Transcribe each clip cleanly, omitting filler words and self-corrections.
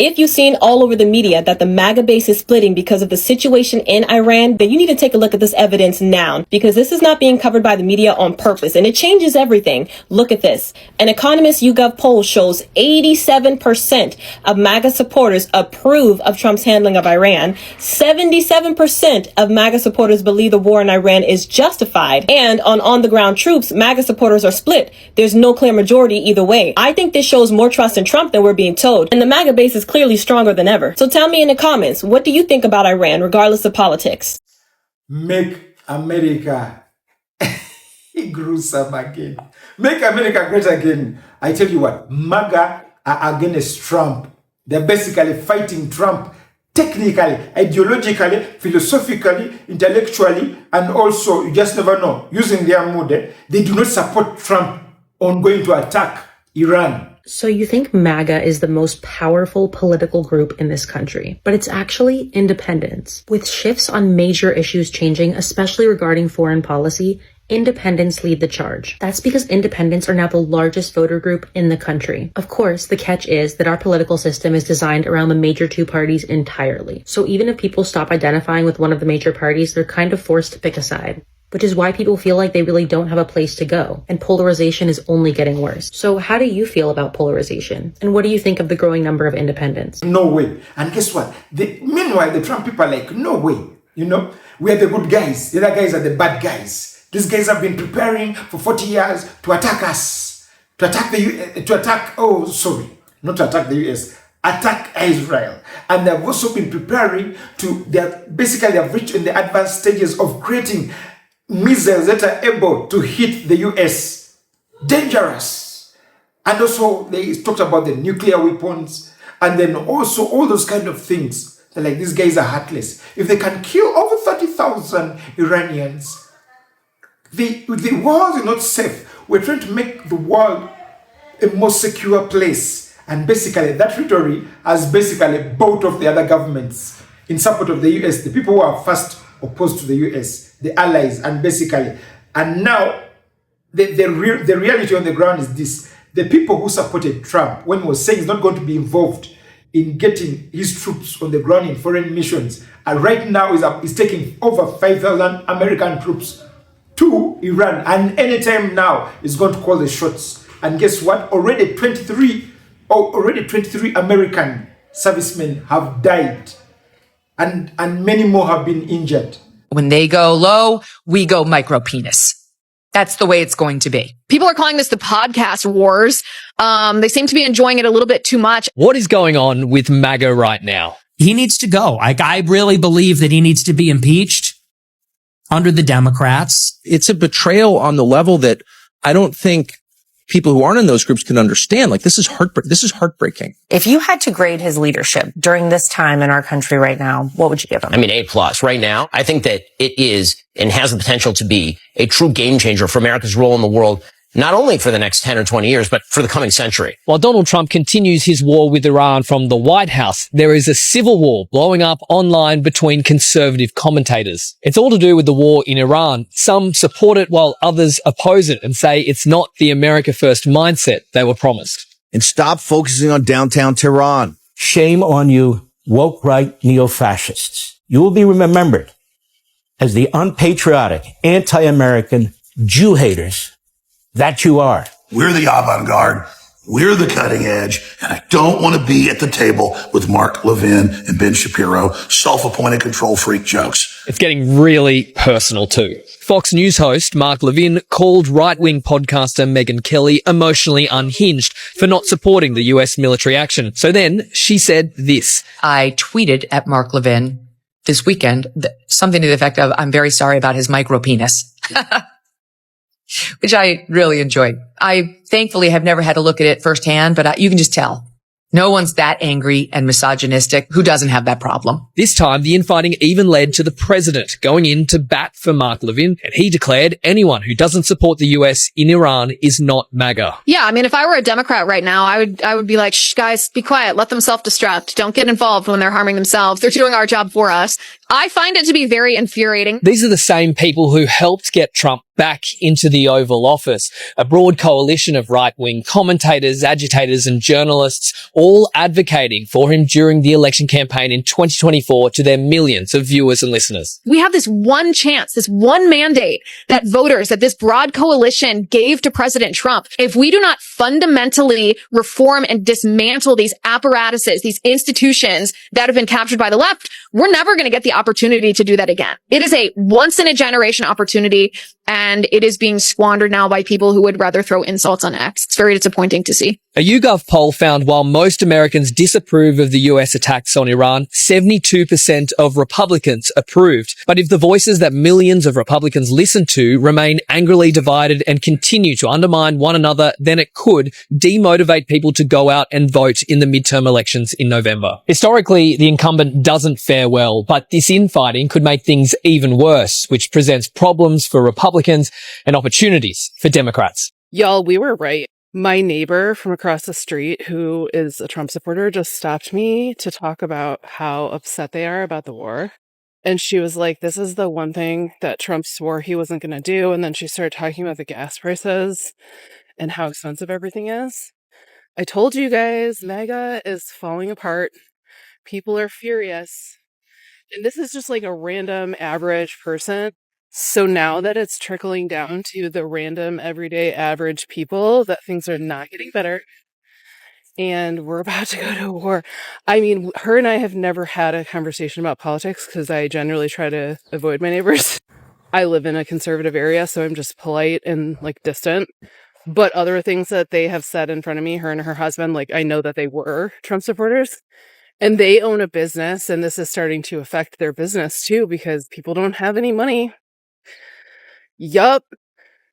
If you've seen all over the media that the MAGA base is splitting because of the situation in Iran, then you need to take a look at this evidence now, because this is not being covered by the media on purpose, and it changes everything. Look at this. An Economist YouGov poll shows 87% of MAGA supporters approve of Trump's handling of Iran. 77% of MAGA supporters believe the war in Iran is justified. And on the ground troops, MAGA supporters are split. There's no clear majority either way. I think this shows more trust in Trump than we're being told. And the MAGA base is clearly stronger than ever. So tell me in the comments, what do you think about Iran, regardless of politics? Make America gruesome again. Make America great again. I tell you what, MAGA are against Trump. They're basically fighting Trump technically, ideologically, philosophically, intellectually, and also, you just never know, using their mood. They do not support Trump on going to attack Iran. So you think MAGA is the most powerful political group in this country, but it's actually independents. With shifts on major issues changing, especially regarding foreign policy, independents lead the charge. That's because independents are now the largest voter group in the country. Of course, the catch is that our political system is designed around the major two parties entirely. So even if people stop identifying with one of the major parties, they're kind of forced to pick a side, which is why people feel like they really don't have a place to go, and polarization is only getting worse. So how do you feel about polarization? And what do you think of the growing number of independents? No way. And guess what? Meanwhile, the Trump people are like, no way. You know, we are the good guys. The other guys are the bad guys. These guys have been preparing for 40 years to attack us. To attack the US, attack Israel. And they've also been preparing they've reached in the advanced stages of creating missiles that are able to hit the US. Dangerous. And also they talked about the nuclear weapons, and then also all those kind of things. They're like, these guys are heartless. If they can kill over 30,000 Iranians, the world is not safe. We're trying to make the world a more secure place. And basically that rhetoric has basically bought off the other governments in support of the US, the people who are first opposed to the US, the allies, and now the reality on the ground is this. The people who supported Trump when he was saying he's not going to be involved in getting his troops on the ground in foreign missions, and right now is taking over 5,000 American troops to Iran, and anytime now is going to call the shots. And guess what? Already 23 American servicemen have died, and many more have been injured. When they go low, we go micro penis. That's the way it's going to be. People are calling this the podcast wars. They seem to be enjoying it a little bit too much. What is going on with MAGA right now? He needs to go. I really believe that he needs to be impeached under the Democrats. It's a betrayal on the level that I don't think people who aren't in those groups can understand. Like, this is heartbreaking. If you had to grade his leadership during this time in our country right now, what would you give him? I mean, A+. Right now, I think that it is and has the potential to be a true game changer for America's role in the world, not only for the next 10 or 20 years, but for the coming century. While Donald Trump continues his war with Iran from the White House, there is a civil war blowing up online between conservative commentators. It's all to do with the war in Iran. Some support it while others oppose it and say it's not the America First mindset they were promised. And stop focusing on downtown Tehran. Shame on you, woke right neo-fascists. You will be remembered as the unpatriotic, anti-American Jew haters that you are. We're the avant-garde. We're the cutting edge. And I don't want to be at the table with Mark Levin and Ben Shapiro, self-appointed control freak jokes. It's getting really personal too. Fox News host Mark Levin called right-wing podcaster Megyn Kelly emotionally unhinged for not supporting the US military action. So then she said this. I tweeted at Mark Levin this weekend something to the effect of, I'm very sorry about his micro penis. Which I really enjoyed. I thankfully have never had to look at it firsthand, but you can just tell. No one's that angry and misogynistic. Who doesn't have that problem? This time, the infighting even led to the president going in to bat for Mark Levin, and he declared anyone who doesn't support the US in Iran is not MAGA. Yeah, I mean, if I were a Democrat right now, I would be like, shh, guys, be quiet. Let them self-destruct. Don't get involved when they're harming themselves. They're doing our job for us. I find it to be very infuriating. These are the same people who helped get Trump back into the Oval Office. A broad coalition of right-wing commentators, agitators, and journalists, all advocating for him during the election campaign in 2024 to their millions of viewers and listeners. We have this one chance, this one mandate that voters, that this broad coalition gave to President Trump. If we do not fundamentally reform and dismantle these apparatuses, these institutions that have been captured by the left, we're never going to get the opportunity to do that again. It is a once in a generation opportunity, and it is being squandered now by people who would rather throw insults on X. It's very disappointing to see. A YouGov poll found while most Americans disapprove of the US attacks on Iran, 72% of Republicans approved. But if the voices that millions of Republicans listen to remain angrily divided and continue to undermine one another, then it could demotivate people to go out and vote in the midterm elections in November. Historically, the incumbent doesn't fare well, but this infighting could make things even worse, which presents problems for Republicans and opportunities for Democrats. Y'all, we were right. My neighbor from across the street, who is a Trump supporter, just stopped me to talk about how upset they are about the war. And she was like, this is the one thing that Trump swore he wasn't going to do. And then she started talking about the gas prices and how expensive everything is. I told you guys, MAGA is falling apart. People are furious. And this is just like a random average person. So now that it's trickling down to the random, everyday, average people, that things are not getting better. And we're about to go to war. I mean, her and I have never had a conversation about politics because I generally try to avoid my neighbors. I live in a conservative area, so I'm just polite and like distant. But other things that they have said in front of me, her and her husband, like I know that they were Trump supporters. And they own a business, and this is starting to affect their business too because people don't have any money. Yup.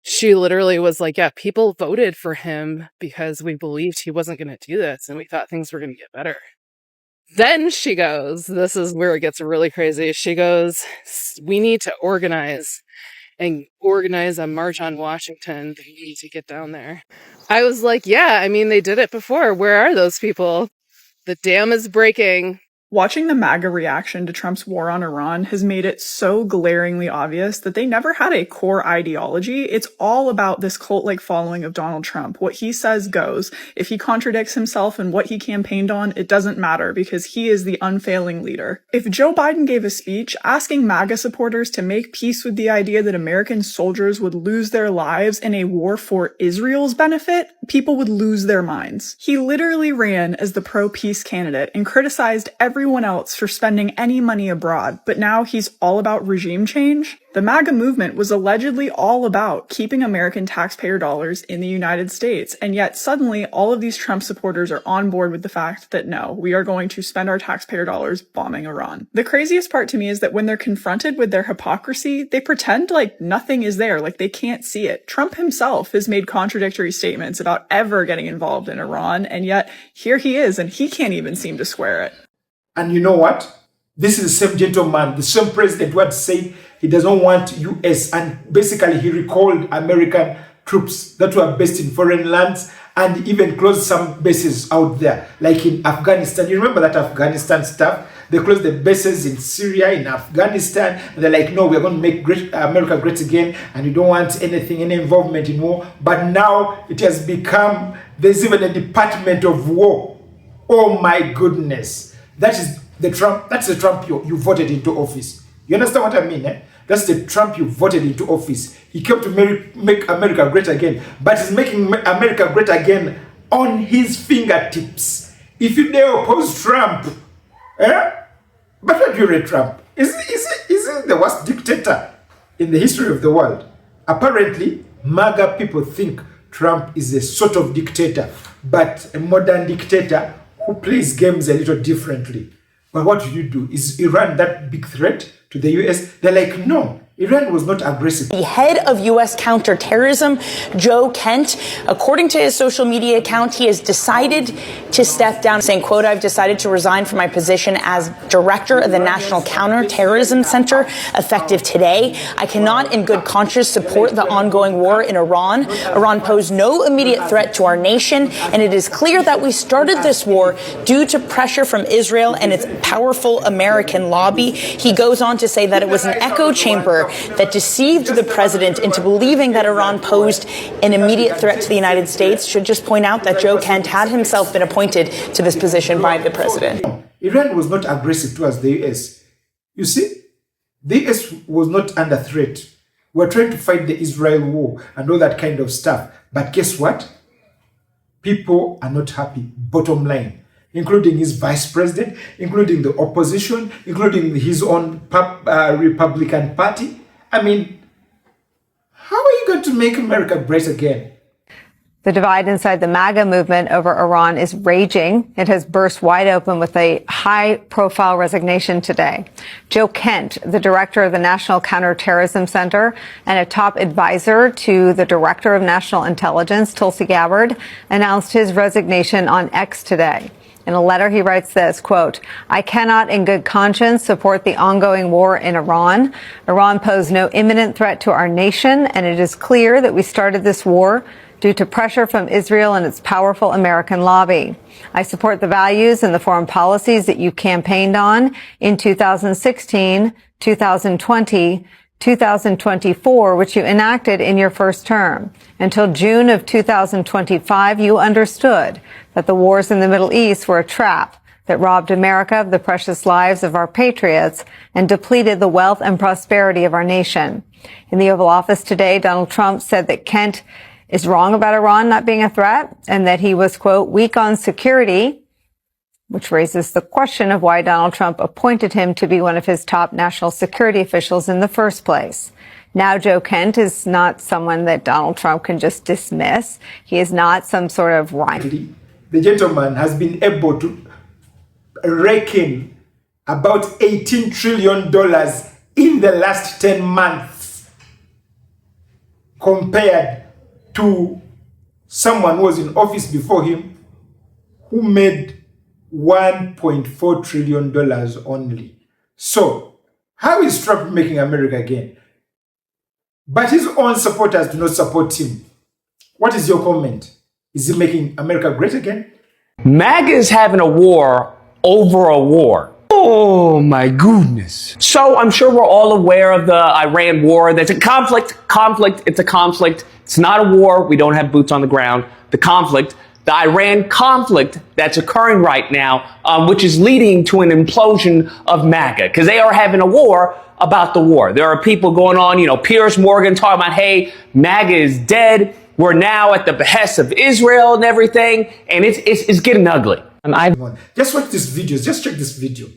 She literally was like, yeah, people voted for him because we believed he wasn't going to do this and we thought things were going to get better. Then she goes, this is where it gets really crazy. She goes, we need to organize a march on Washington. They need to get down there. I was like, yeah, I mean, they did it before. Where are those people? The dam is breaking. Watching the MAGA reaction to Trump's war on Iran has made it so glaringly obvious that they never had a core ideology. It's all about this cult-like following of Donald Trump. What he says goes. If he contradicts himself and what he campaigned on, it doesn't matter because he is the unfailing leader. If Joe Biden gave a speech asking MAGA supporters to make peace with the idea that American soldiers would lose their lives in a war for Israel's benefit, people would lose their minds. He literally ran as the pro-peace candidate and criticized everyone else for spending any money abroad, but now he's all about regime change. The MAGA movement was allegedly all about keeping American taxpayer dollars in the United States, and yet suddenly all of these Trump supporters are on board with the fact that no, we are going to spend our taxpayer dollars bombing Iran. The craziest part to me is that when they're confronted with their hypocrisy, they pretend like nothing is there, like they can't see it. Trump himself has made contradictory statements about ever getting involved in Iran, and yet here he is, and he can't even seem to square it. And you know what? This is the same gentleman, the same president who had said he doesn't want US, and basically he recalled American troops that were based in foreign lands and even closed some bases out there, like in Afghanistan. You remember that Afghanistan stuff? They closed the bases in Syria, in Afghanistan, and they're like, no, we're going to make America great again, and you don't want anything, any involvement in war. But now it has become, there's even a Department of War. Oh my goodness. That's the Trump you voted into office. You understand what I mean? Eh? That's the Trump you voted into office. He came to make America great again, but he's making America great again on his fingertips. If you dare oppose Trump, but what do you rate Trump? Is he the worst dictator in the history of the world? Apparently, MAGA people think Trump is a sort of dictator, but a modern dictator who plays games a little differently. But what do? Is Iran that big threat to the US? They're like, no, Iran was not aggressive. The head of U.S. counterterrorism, Joe Kent, according to his social media account, he has decided to step down, saying, quote, "I've decided to resign from my position as director of the National Counterterrorism Center effective today. I cannot in good conscience support the ongoing war in Iran. Iran posed no immediate threat to our nation, and it is clear that we started this war due to pressure from Israel and its powerful American lobby." He goes on to say that it was an echo chamber that deceived the president into believing that Iran posed an immediate threat to the United States. Should just point out that Joe Kent had himself been appointed to this position by the president. Iran was not aggressive towards the US. You see, the US was not under threat. We're trying to fight the Israel war and all that kind of stuff. But guess what? People are not happy, bottom line, including his vice president, including the opposition, including his own Republican Party. I mean, how are you going to make America great again? The divide inside the MAGA movement over Iran is raging. It has burst wide open with a high-profile resignation today. Joe Kent, the director of the National Counterterrorism Center and a top advisor to the director of national intelligence, Tulsi Gabbard, announced his resignation on X today. In a letter, he writes this, quote, "I cannot in good conscience support the ongoing war in Iran. Iran posed no imminent threat to our nation, and it is clear that we started this war due to pressure from Israel and its powerful American lobby. I support the values and the foreign policies that you campaigned on in 2016, 2020, 2024, which you enacted in your first term. Until June of 2025, you understood that the wars in the Middle East were a trap that robbed America of the precious lives of our patriots and depleted the wealth and prosperity of our nation." In the Oval Office today, Donald Trump said that Kent is wrong about Iran not being a threat and that he was, quote, "weak on security," which raises the question of why Donald Trump appointed him to be one of his top national security officials in the first place. Now, Joe Kent is not someone that Donald Trump can just dismiss. He is not some sort of rhyme. The gentleman has been able to rake in about $18 trillion in the last 10 months compared to someone who was in office before him who made $1.4 trillion only. So, how is Trump making America again? But his own supporters do not support him. What is your comment? Is he making America great again? MAGA is having a war over a war. Oh my goodness. So I'm sure we're all aware of the Iran war. There's a conflict. It's a conflict. It's not a war. We don't have boots on the ground. The conflict. The Iran conflict that's occurring right now, which is leading to an implosion of MAGA, because they are having a war about the war. There are people going on, Piers Morgan talking about, hey, MAGA is dead. We're now at the behest of Israel and everything, and it's getting ugly. And just watch this video. Just check this video.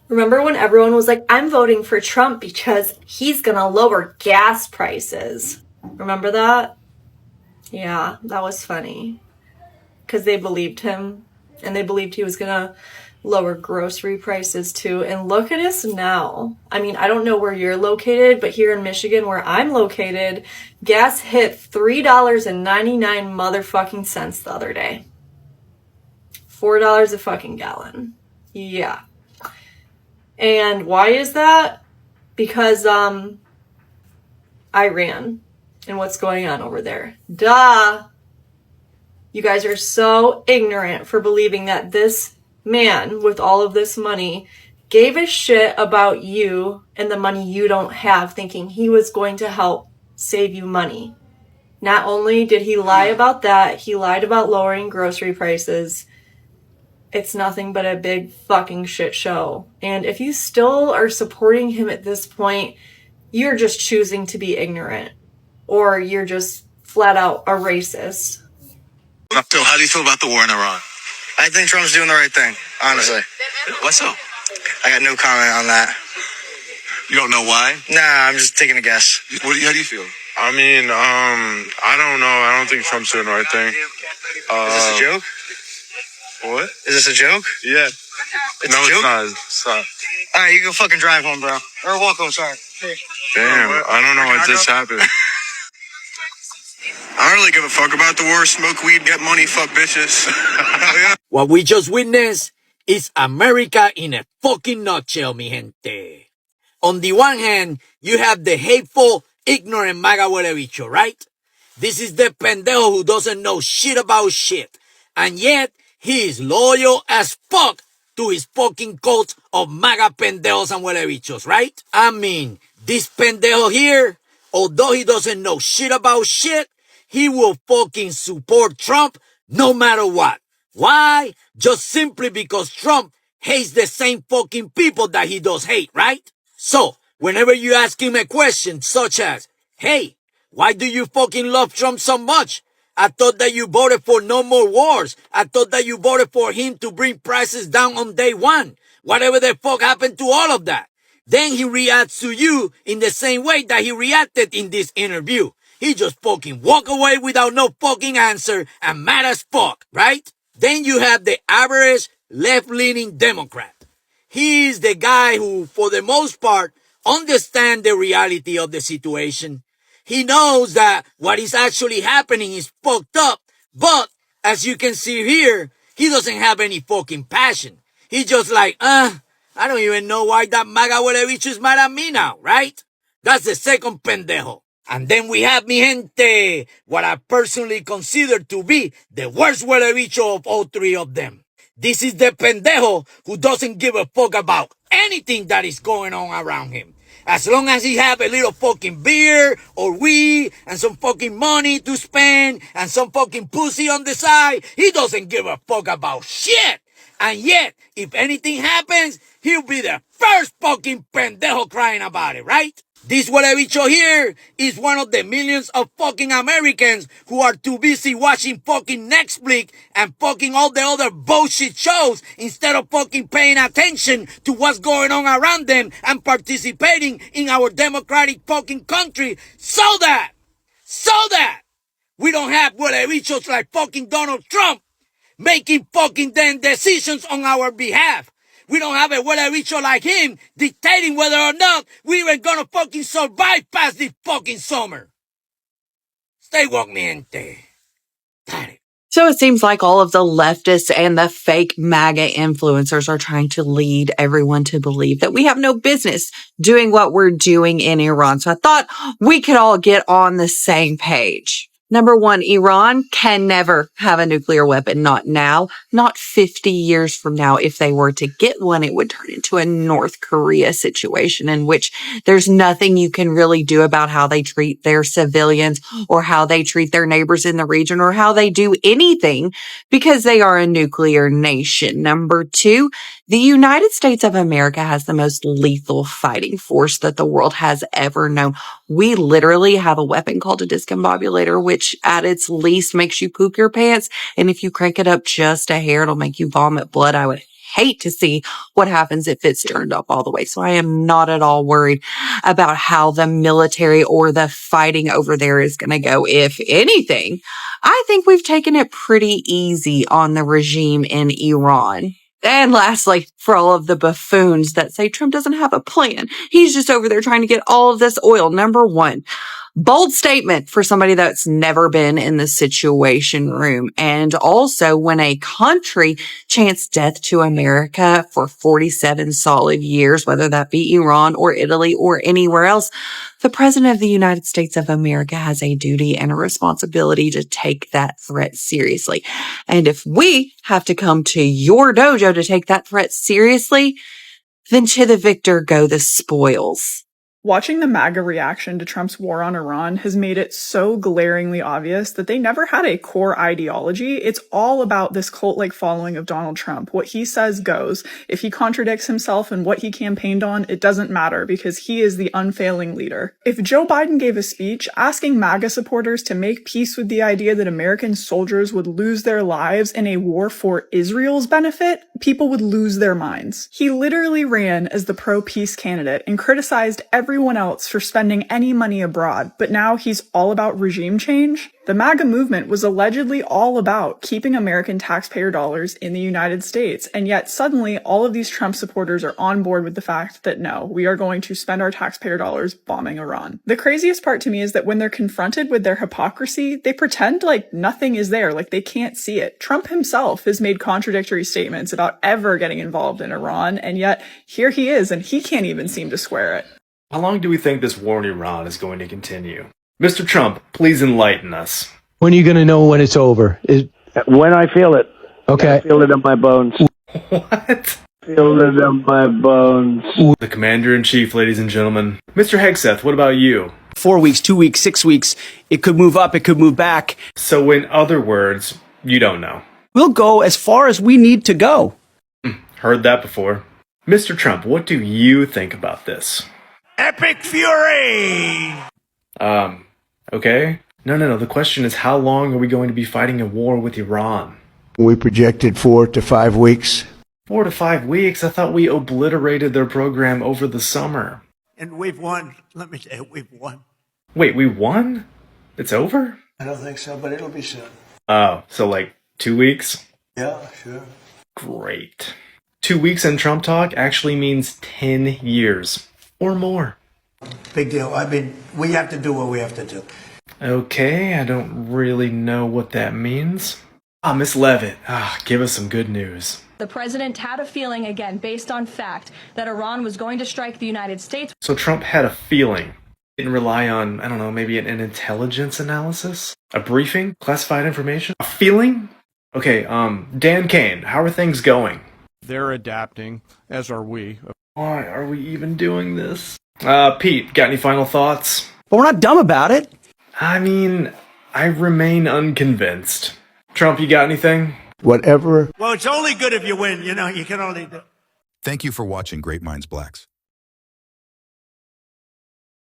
Remember when everyone was like, I'm voting for Trump because he's going to lower gas prices? Remember that? Yeah, that was funny. Because they believed him, and they believed he was going to lower grocery prices too. And look at us now. I mean, I don't know where you're located, but here in Michigan, where I'm located, gas hit $3.99 motherfucking cents the other day. $4 a fucking gallon. Yeah. And why is that? Because Iran and what's going on over there. Duh. You guys are so ignorant for believing that this man with all of this money gave a shit about you and the money you don't have, thinking he was going to help save you money. Not only did he lie about that, he lied about lowering grocery prices. It's nothing but a big fucking shit show. And if you still are supporting him at this point, you're just choosing to be ignorant. Or you're just flat out a racist. So how do you feel about the war in Iran? I think Trump's doing the right thing, honestly. What's up? I got no comment on that. You don't know why? Nah, I'm just taking a guess. How do you feel? I mean, I don't know. I don't think Trump's doing the right thing. Is this a joke? What? Is this a joke? Yeah. It's a joke? It's not. All right, you can fucking drive home, bro. Or walk home, sorry. Damn, I don't know what just happened. I don't really give a fuck about the war. Smoke weed, get money, fuck bitches. Hell yeah. What we just witnessed is America in a fucking nutshell, mi gente. On the one hand, you have the hateful, ignorant MAGA huele bicho, right? This is the pendejo who doesn't know shit about shit. And yet, he is loyal as fuck to his fucking cult of MAGA pendejos and huele bichos, right? I mean, this pendejo here, although he doesn't know shit about shit, he will fucking support Trump no matter what. Why? Just simply because Trump hates the same fucking people that he does hate, right? So, whenever you ask him a question such as, hey, why do you fucking love Trump so much? I thought that you voted for no more wars. I thought that you voted for him to bring prices down on day one. Whatever the fuck happened to all of that? Then he reacts to you in the same way that he reacted in this interview. He just fucking walk away without no fucking answer and mad as fuck, right? Then you have the average left-leaning Democrat. He is the guy who, for the most part, understands the reality of the situation. He knows that what is actually happening is fucked up, but as you can see here, he doesn't have any fucking passion. He's just like, I don't even know why that MAGA huele bicho is mad at me now, right? That's the second pendejo. And then we have, mi gente, what I personally consider to be the worst huele bicho of all three of them. This is the pendejo who doesn't give a fuck about anything that is going on around him. As long as he have a little fucking beer or weed and some fucking money to spend and some fucking pussy on the side, he doesn't give a fuck about shit. And yet, if anything happens, he'll be the first fucking pendejo crying about it, right? This huele bicho here is one of the millions of fucking Americans who are too busy watching fucking Netflix and fucking all the other bullshit shows instead of fucking paying attention to what's going on around them and participating in our democratic fucking country so that we don't have huele bichos like fucking Donald Trump making fucking damn decisions on our behalf. We don't have a huele bicho like him dictating whether or not we even gonna fucking survive past this fucking summer. Stay woke, mi gente. So it seems like all of the leftists and the fake MAGA influencers are trying to lead everyone to believe that we have no business doing what we're doing in Iran. So I thought we could all get on the same page. Number one, Iran can never have a nuclear weapon. Not now, not 50 years from now. If they were to get one, it would turn into a North Korea situation in which there's nothing you can really do about how they treat their civilians or how they treat their neighbors in the region or how they do anything because they are a nuclear nation. Number two, the United States of America has the most lethal fighting force that the world has ever known. We literally have a weapon called a discombobulator, which at its least makes you poop your pants. And if you crank it up just a hair, it'll make you vomit blood. I would hate to see what happens if it's turned up all the way. So I am not at all worried about how the military or the fighting over there is going to go. If anything, I think we've taken it pretty easy on the regime in Iran. And lastly, for all of the buffoons that say Trump doesn't have a plan, he's just over there trying to get all of this oil. Number one, bold statement for somebody that's never been in the Situation Room. And also, when a country chants death to America for 47 solid years, whether that be Iran or Italy or anywhere else, the President of the United States of America has a duty and a responsibility to take that threat seriously. And if we have to come to your dojo to take that threat seriously, then to the victor go the spoils. Watching the MAGA reaction to Trump's war on Iran has made it so glaringly obvious that they never had a core ideology. It's all about this cult-like following of Donald Trump. What he says goes. If he contradicts himself and what he campaigned on, it doesn't matter because he is the unfailing leader. If Joe Biden gave a speech asking MAGA supporters to make peace with the idea that American soldiers would lose their lives in a war for Israel's benefit, people would lose their minds. He literally ran as the pro-peace candidate and criticized every everyone else for spending any money abroad, but now he's all about regime change? The MAGA movement was allegedly all about keeping American taxpayer dollars in the United States, and yet suddenly all of these Trump supporters are on board with the fact that no, we are going to spend our taxpayer dollars bombing Iran. The craziest part to me is that when they're confronted with their hypocrisy, they pretend like nothing is there, like they can't see it. Trump himself has made contradictory statements about ever getting involved in Iran, and yet here he is, and he can't even seem to square it. How long do we think this war in Iran is going to continue? Mr. Trump, please enlighten us. When are you going to know when it's over? When I feel it. Okay. I feel it in my bones. What? Feel it in my bones. The Commander-in-Chief, ladies and gentlemen. Mr. Hegseth, what about you? 4 weeks, 2 weeks, 6 weeks. It could move up, it could move back. So in other words, you don't know. We'll go as far as we need to go. Heard that before. Mr. Trump, what do you think about this? Epic fury! Okay? No. The question is, how long are we going to be fighting a war with Iran? We projected 4 to 5 weeks. 4 to 5 weeks? I thought we obliterated their program over the summer. And we've won. Let me tell you, we've won. Wait, we won? It's over? I don't think so, but it'll be soon. Oh, so like 2 weeks? Yeah, sure. Great. 2 weeks in Trump talk actually means 10 years. Or more. Big deal. I mean, we have to do what we have to do. Okay, I don't really know what that means. Miss Levitt, give us some good news. The president had a feeling, again, based on fact, that Iran was going to strike the United States. So Trump had a feeling. Didn't rely on, I don't know, maybe an intelligence analysis? A briefing? Classified information? A feeling? Okay, Dan Kane, how are things going? They're adapting, as are we. Why are we even doing this? Pete, got any final thoughts? But we're not dumb about it. I mean, I remain unconvinced. Trump, you got anything? Whatever. Well, it's only good if you win. You know, you can only do. Thank you for watching Great Minds Blacks.